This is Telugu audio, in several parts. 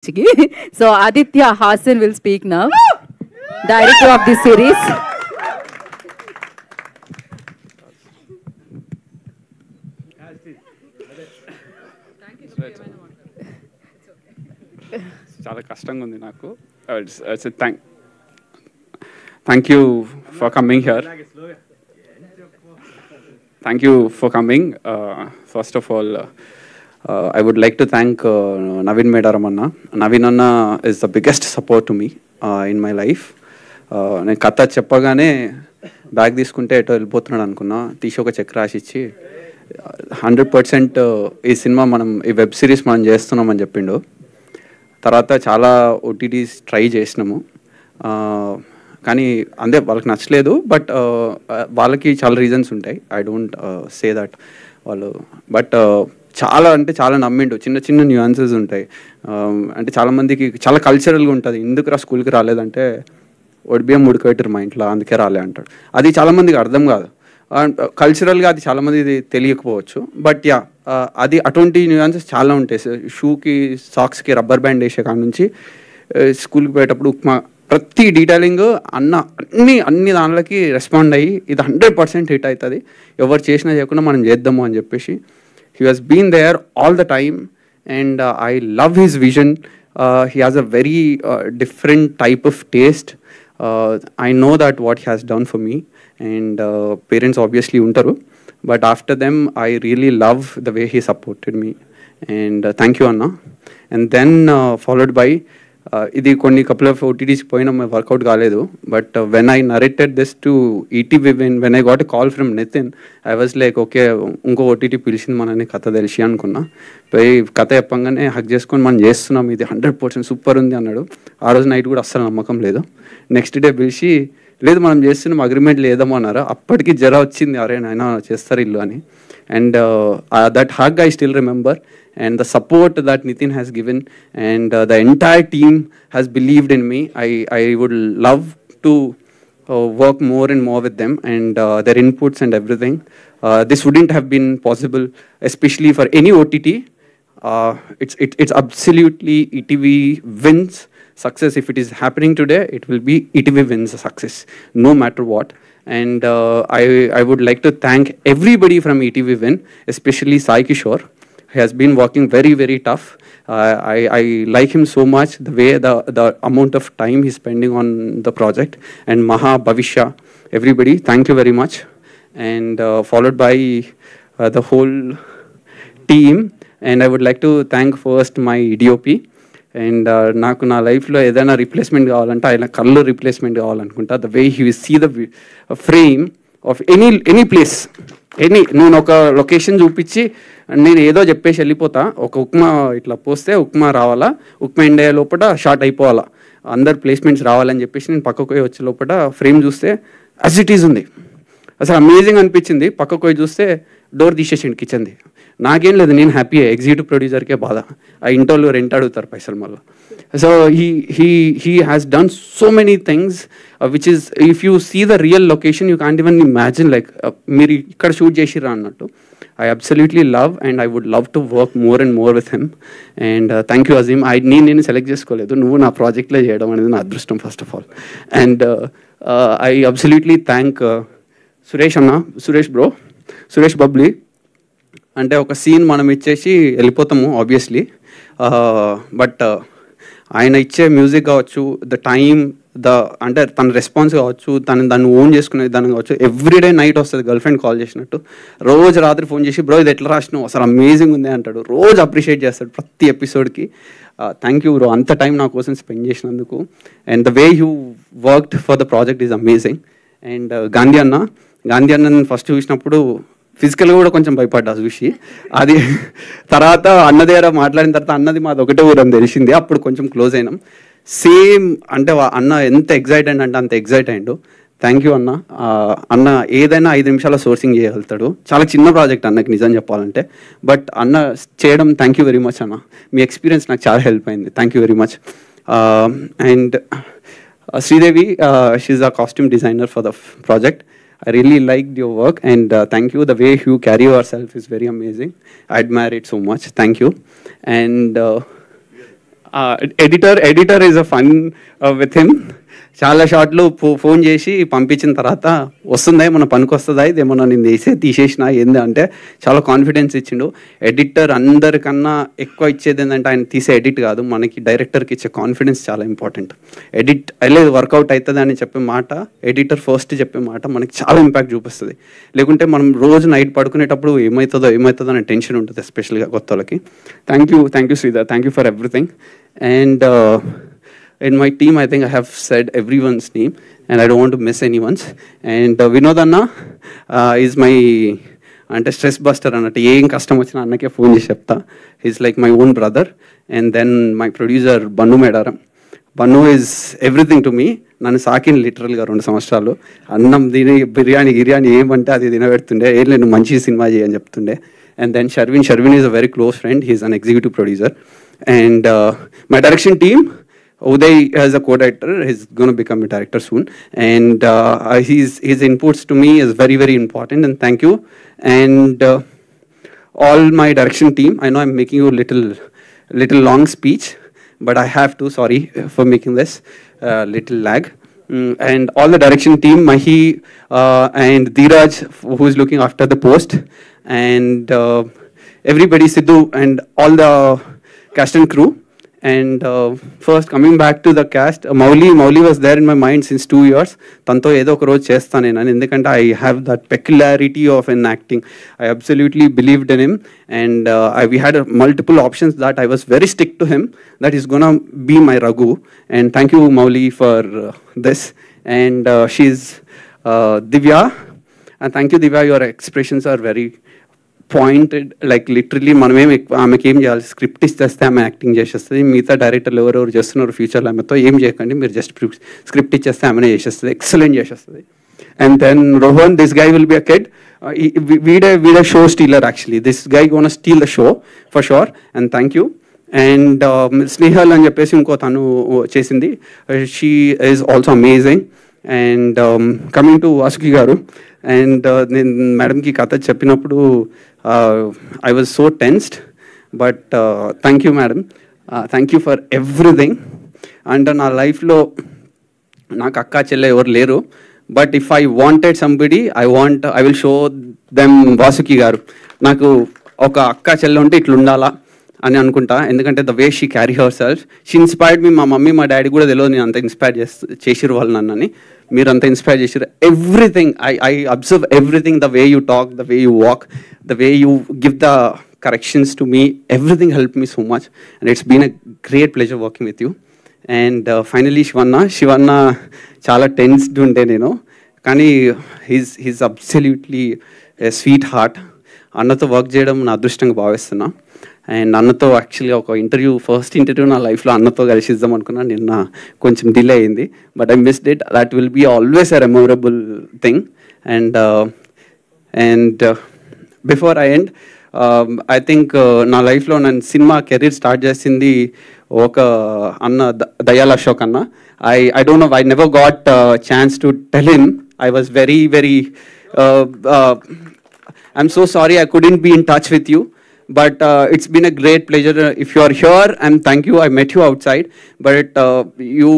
So Aditya Hasan will speak now, director of this series. చాలా కష్టంగా ఉంది నాకు. Thank you for coming here. Thank you for coming. First of all I would like to thank Naveen Medaram Anna. Naveen Anna is the biggest support to me in my life. నేను కథ చెప్పగానే బ్యాగ్ తీసుకుంటే ఎటో వెళ్ళిపోతున్నాడు అనుకున్నా, తీసి ఒక చెక్ రాసిచ్చి 100% ఈ సినిమా ఈ వెబ్ సిరీస్ మనం చేస్తున్నామని చెప్పిండు. తర్వాత చాలా ఓటీటీస్ ట్రై చేసినాము, కానీ అంతే వాళ్ళకి నచ్చలేదు. బట్ వాళ్ళకి చాలా రీజన్స్ ఉంటాయి, ఐ డోంట్ సే దట్ వాళ్ళు. బట్ చాలా అంటే చాలా నమ్మిండు. చిన్న చిన్న న్యూయాన్సెస్ ఉంటాయి. అంటే చాలామందికి చాలా కల్చరల్గా ఉంటుంది. ఎందుకు స్కూల్కి రాలేదంటే బియ్యం ఉడకబెట్టారు మా ఇంట్లో, అందుకే రాలే అంటాడు. అది చాలామందికి అర్థం కాదు. కల్చరల్గా అది చాలామంది తెలియకపోవచ్చు. బట్ యా, అది అటువంటి న్యూయాన్సెస్ చాలా ఉంటాయి. షూకి సాక్స్కి రబ్బర్ బ్యాండ్ వేసే కాడ నుంచి స్కూల్కి పోయేటప్పుడు ఉప్మా, ప్రతి డీటెయిలింగ్ అన్ని దానిలోకి రెస్పాండ్ అయ్యి ఇది 100% హిట్ అవుతుంది, ఎవరు చేసినా చేయకుండా మనం చేద్దాము అని చెప్పేసి he has been there all the time, and I love his vision. He has a very different type of taste. I know that what he has done for me, and parents obviously untaru, but after them I really love the way he supported me, and thank you Anna. And then followed by ఇది కొన్ని కపుల్ ఆఫ్ ఓటీటీస్ పోయినా వర్కౌట్ కాలేదు. But when I narrated this to ETV, when I got a call from Nitin, I was like okay, ఇంకో ఓటీటీ పిలిచింది మనని కథ తెలిసి అనుకున్నా. పోయి కథ చెప్పంగానే హక్ చేసుకొని మనం చేస్తున్నాం, ఇది 100% సూపర్ ఉంది అన్నాడు. ఆ రోజు నైట్ కూడా అస్సలు నమ్మకం లేదు. నెక్స్ట్ డే పిలిచి లేదు మనం చేస్తున్నాం, అగ్రిమెంట్ లేదేమో అన్నారు. అప్పటికి జర వచ్చింది, అరే నాయన చేస్తారు ఇల్లు అని. And that hug I still remember, and the support that Nitin has given, and the entire team has believed in me. I would love to work more and more with them, and their inputs and everything. This wouldn't have been possible, especially for any OTT. It's absolutely ETV wins success. If it is happening today, it will be ETV wins success, no matter what. And I would like to thank everybody from ETV Win, especially Sai Kishore. He has been working very, very tough. I like him so much, the way the amount of time he's spending on the project. And Maha, Bhavishya, everybody, thank you very much. And followed by the whole team. And I would like to thank first my DOP. And నాకు నా లైఫ్లో ఏదైనా రిప్లేస్మెంట్ కావాలంటే ఆయన కళ్ళు రిప్లేస్మెంట్ కావాలనుకుంటా. The way he see the frame of any place, నేను ఒక లొకేషన్ చూపించి నేను ఏదో చెప్పేసి వెళ్ళిపోతా. ఒక ఉప్మా ఇట్లా పోస్తే ఉప్మా రావాలా, ఉప్మా ఎండే లోపల షార్ట్ అయిపోవాలా, అందరు ప్లేస్మెంట్స్ రావాలని చెప్పేసి నేను పక్కకు పోయి వచ్చే లోపల ఫ్రేమ్ చూస్తే యాజ్ ఇట్ ఈజ్ ఉంది. అసలు అమేజింగ్ అనిపించింది. పక్కకు పోయి చూస్తే డోర్ తీసేసిండు కిచెన్ది. నాకేం లేదు, నేను హ్యాపీ. ఎగ్జిక్యూటివ్ ప్రొడ్యూసర్కే బాధ, ఆ ఇంటోళ్ళు రెంట్ అడుగుతారు పైసలు మళ్ళీ. So he has done so many things which is, if you see the real location you can't even imagine, like మీరు ఇక్కడ షూట్ చేసిర్రా అన్నట్టు. I absolutely love, and I would love to work more and more with him. And thank you Azim. నేను సెలెక్ట్ చేసుకోలేదు, నువ్వు నా ప్రాజెక్ట్లో చేయడం అనేది నా అదృష్టం first of all. And I absolutely thank Suresh అన్న, సురేష్ బబ్లీ. అంటే ఒక సీన్ మనం ఇచ్చేసి వెళ్ళిపోతాము ఆబ్వియస్లీ, బట్ ఆయన ఇచ్చే మ్యూజిక్ కావచ్చు, ద టైమ్, అంటే తన రెస్పాన్స్ కావచ్చు, దాన్ని ఓన్ చేసుకునే దాన్ని కావచ్చు. ఎవ్రీడే నైట్ వస్తుంది గర్ల్ ఫ్రెండ్ కాల్ చేసినట్టు. రోజు రాత్రి ఫోన్ చేసి బ్రో ఇది ఎట్లా రాసినావు, అసలు అమేజింగ్ ఉంది అంటాడు. రోజు అప్రిషియేట్ చేస్తాడు ప్రతి ఎపిసోడ్కి. థ్యాంక్ యూ బ్రో, అంత టైం నా కోసం స్పెండ్ చేసినందుకు. And the way you worked for the project is amazing. And Gandhi అన్న ఫస్ట్ చూసినప్పుడు ఫిజికల్గా కూడా కొంచెం భయపడ్డా చూసి. అది తర్వాత అన్న దగ్గర మాట్లాడిన తర్వాత అన్నది మాది ఒకటే ఊరని తెలిసింది. అప్పుడు కొంచెం క్లోజ్ అయినాం. సేమ్ అంటే అన్న ఎంత ఎగ్జైట్ అంటే అంత ఎగ్జైట్ అయ్యిండు. థ్యాంక్ యూ అన్న. అన్న ఏదైనా 5 నిమిషాల్లో సోర్సింగ్ చేయగలుగుతాడు. చాలా చిన్న ప్రాజెక్ట్ అన్నకి నిజం చెప్పాలంటే, బట్ అన్న చేయడం థ్యాంక్ యూ వెరీ మచ్ అన్న. మీ ఎక్స్పీరియన్స్ నాకు చాలా హెల్ప్ అయింది, thank you very much. And Sridevi, she's a costume designer for the project. I really liked your work, and thank you. The way you carry yourself is very amazing. I admire it so much. Thank you. And editor is a fun with him. చాలా షార్ట్లు ఫోన్ చేసి పంపించిన తర్వాత వస్తుందా మన పనికి వస్తుందా, ఇదేమన్నా నేను తీసేసిన ఏంది అంటే చాలా కాన్ఫిడెన్స్ ఇచ్చిండు. ఎడిటర్ అందరికన్నా ఎక్కువ ఇచ్చేది ఏంటంటే ఆయన తీసే ఎడిట్ కాదు, మనకి డైరెక్టర్కి ఇచ్చే కాన్ఫిడెన్స్ చాలా ఇంపార్టెంట్. ఎడిట్ లేదు వర్కౌట్ అవుతుంది అని చెప్పే మాట, ఎడిటర్ ఫస్ట్ చెప్పే మాట మనకి చాలా ఇంపాక్ట్ చూపిస్తుంది. లేకుంటే మనం రోజు నైట్ పడుకునేటప్పుడు ఏమవుతుందో అనే టెన్షన్ ఉంటుంది, ఎస్పెషల్గా కొత్త వాళ్ళకి. Thank you Sridhar, thank you for everything. And in my team, I think I have said everyone's name and I don't want to miss anyone's. And Vinod Anna is my అంటే స్ట్రెస్ బస్టర్ అన్నట్టు, ఏం కష్టం వచ్చినా అన్నకే ఫోన్ చేసి చెప్తా. Is like my own brother. And then my producer Bunny Medaram. Bunny is everything to me. నన్ను సాకిన్ లిటరల్గా 2 సంవత్సరాలు. అన్నం తిని గిర్యానీ ఏమంటే అది తినబెడుతుండే, ఏం లేదు మంచి సినిమా చేయని చెప్తుండే. And then Sharvin is a very close friend, he's an executive producer. And my direction team, Uday as a co-director, he's going to become a director soon, and his inputs to me is very, very important, and thank you. And all my direction team, I know I'm making you a little long speech, but I have to, sorry for making this little lag. And all the direction team, Mahi and Dheeraj, who is looking after the post, and everybody, Sidhu, and all the cast and crew. And first coming back to the cast, Mowli was there in my mind since 2 years. Tanto ఏదో ఒక రోజు చేస్తాను నేను, ఎందుకంటే I have that peculiarity of an acting. I absolutely believed in him, and we had multiple options that I was very stick to him, that is gonna be my Raghu. And thank you Mowli for this. And she's Divya, and thank you Divya, your expressions are very pointed. Like literally మనమేం ఆమెకి ఏం చేయాలి, స్క్రిప్ట్ ఇచ్చేస్తే ఆమె యాక్టింగ్ చేసేస్తుంది. మిగతా డైరెక్టర్లు ఎవరెవరు చేస్తున్నారు ఫ్యూచర్లో ఆమెతో ఏం చేయకండి, మీరు జస్ట్ స్క్రిప్ట్ ఇచ్చేస్తే ఆమెనే చేసేస్తుంది, ఎక్సలెంట్ చేసేస్తుంది. And then Rohan, this guy will be a kid, వీడే show stealer actually. This guy gonna steal the show for sure. And thank you. And Snehal అని చెప్పేసి ఇంకో తను చేసింది, she is also amazing. And coming to Vasuki గారు, అండ్ నేను మేడంకి కథ చెప్పినప్పుడు I was so tensed, but thank you madam, thank you for everything. And నా లైఫ్లో నాకు అక్క చెల్లె ఎవరు లేరు, but if I wanted somebody I will show them Vasuki గారు. నాకు ఒక అక్క చెల్లె ఉంటే ఇట్లా ఉండాలా అని అనుకుంటా, ఎందుకంటే the way she carry her self, she inspired me. మా మమ్మీ మా డాడీ కూడా తెలియదు నేను అంత ఇన్స్పైర్ చేసిరు వాళ్ళు నన్నని, మీరు అంత ఇన్స్పైర్ చేసిరు. Everything I observe everything, the way you talk, the way you walk, the way you give the corrections to me, everything helped me so much, and it's been a great pleasure working with you. And finally Shivanna చాలా tensed ఉండే నేను, కానీ he's absolutely a sweetheart. అన్నతో వర్క్ చేయడం నా అదృష్టంగా భావిస్తున్నా. అండ్ అన్నతో యాక్చువల్గా ఒక ఫస్ట్ ఇంటర్వ్యూ నా లైఫ్లో అన్నతో కలిసి ఇద్దాం అనుకున్నా, నిన్న కొంచెం డిలే అయింది, but I missed it. That will be always a memorable thing. And before I end, I think నా లైఫ్లో నేను సినిమా కెరీర్ స్టార్ట్ చేసింది ఒక అన్న, దయాల్ అశోక్ అన్న. I don't know, I never got chance to tell him. I was very I'm so sorry I couldn't be in touch with you, but it's been a great pleasure. If you are here, and thank you, I met you outside, but you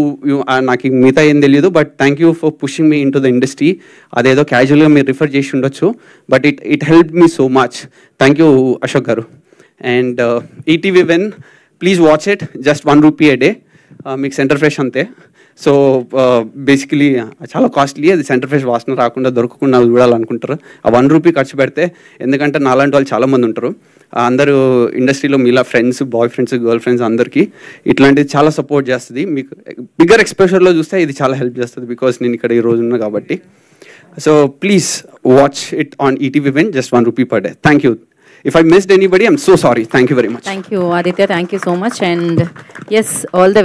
నాకు మిగతా ఏం తెలియదు, but thank you for pushing me into the industry. అదేదో క్యాజువల్గా మీరు రిఫర్ చేసి ఉండొచ్చు, but it helped me so much. Thank you Ashok garu. And ETV win, please watch it, just 1 rupee a day. మీకు సెంటర్ ఫ్రెష్ అంతే. సో బేసికలీ చాలా కాస్ట్లీ, అది సెంటర్ ఫ్రెష్ వాసన రాకుండా దొరకకుండా చూడాలనుకుంటారు. ఆ 1 రూపీ ఖర్చు పెడితే, ఎందుకంటే నాలాంటి వాళ్ళు చాలామంది ఉంటారు, అందరూ ఇండస్ట్రీలో మీలా friends, boy friends, girl friends అందరికీ ఇట్లాంటిది చాలా సపోర్ట్ చేస్తుంది. మీకు బిగ్గర్ ఎక్స్పోజర్లో చూస్తే ఇది చాలా హెల్ప్ చేస్తుంది, బికాస్ నేను ఇక్కడ ఈ రోజు ఉన్నా కాబట్టి. So please watch it on ETV win, just 1 rupee per day. Thank you. If I missed anybody, I'm so sorry. Thank you very much. Thank you, Aditya. Thank you so much. And yes, all the